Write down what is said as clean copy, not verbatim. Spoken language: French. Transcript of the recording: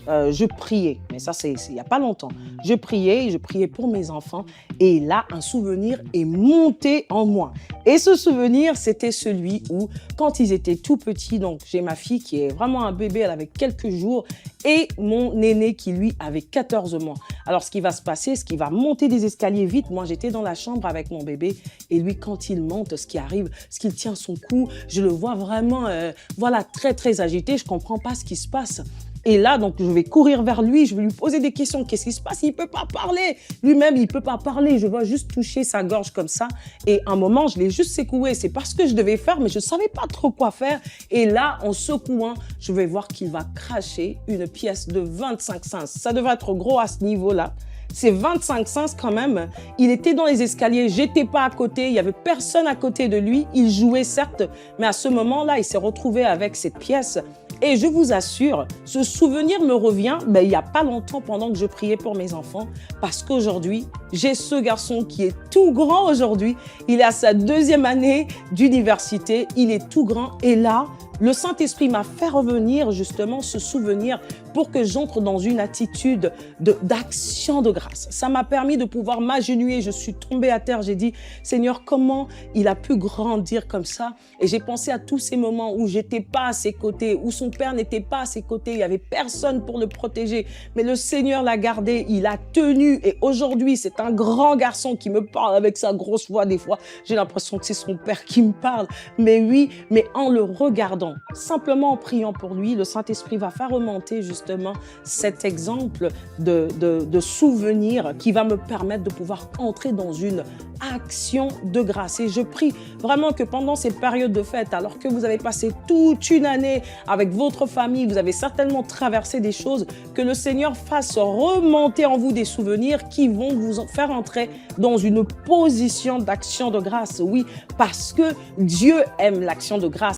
Je priais, mais ça, c'est il n'y a pas longtemps. Je priais pour mes enfants et là, un souvenir est monté en moi. Et ce souvenir, c'était celui où, quand ils étaient tout petits, donc j'ai ma fille qui est vraiment un bébé, elle avait quelques jours, et mon aîné qui, lui, avait 14 mois. Alors, ce qui va se passer, ce qui va monter des escaliers vite, moi, j'étais dans la chambre avec mon bébé, et lui, quand il monte, ce qui arrive, ce qu'il tient son cou, je le vois vraiment, voilà, très, très agité, je comprends pas ce qui se passe. Et là, donc, je vais courir vers lui, je vais lui poser des questions. Qu'est-ce qui se passe? Il ne peut pas parler. Lui-même, il ne peut pas parler. Je vois juste toucher sa gorge comme ça. Et un moment, je l'ai juste secoué. C'est parce que je devais faire, mais je ne savais pas trop quoi faire. Et là, en secouant, je vais voir qu'il va cracher une pièce de 25 cents. Ça devrait être gros à ce niveau-là. C'est 25 cents quand même. Il était dans les escaliers, j'étais pas à côté, il y avait personne à côté de lui. Il jouait certes, mais à ce moment-là, il s'est retrouvé avec cette pièce. Et je vous assure, ce souvenir me revient il n'y a pas longtemps pendant que je priais pour mes enfants, parce qu'aujourd'hui, j'ai ce garçon qui est tout grand aujourd'hui. Il est à sa 2e année d'université, il est tout grand. Et là, le Saint-Esprit m'a fait revenir justement ce souvenir pour que j'entre dans une attitude d'action de grâce. Ça m'a permis de pouvoir m'agenouiller. Je suis tombée à terre. J'ai dit, Seigneur, comment il a pu grandir comme ça? Et j'ai pensé à tous ces moments où j'étais pas à ses côtés, où son père n'était pas à ses côtés. Il n'y avait personne pour le protéger. Mais le Seigneur l'a gardé. Il a tenu. Et aujourd'hui, c'est un grand garçon qui me parle avec sa grosse voix. Des fois, j'ai l'impression que c'est son père qui me parle. Mais oui, mais en le regardant, simplement en priant pour lui, le Saint-Esprit va faire remonter justement cet exemple de souvenir qui va me permettre de pouvoir entrer dans une action de grâce. Et je prie vraiment que pendant ces périodes de fête, alors que vous avez passé toute une année avec votre famille, vous avez certainement traversé des choses, que le Seigneur fasse remonter en vous des souvenirs qui vont vous faire entrer dans une position d'action de grâce. Oui, parce que Dieu aime l'action de grâce.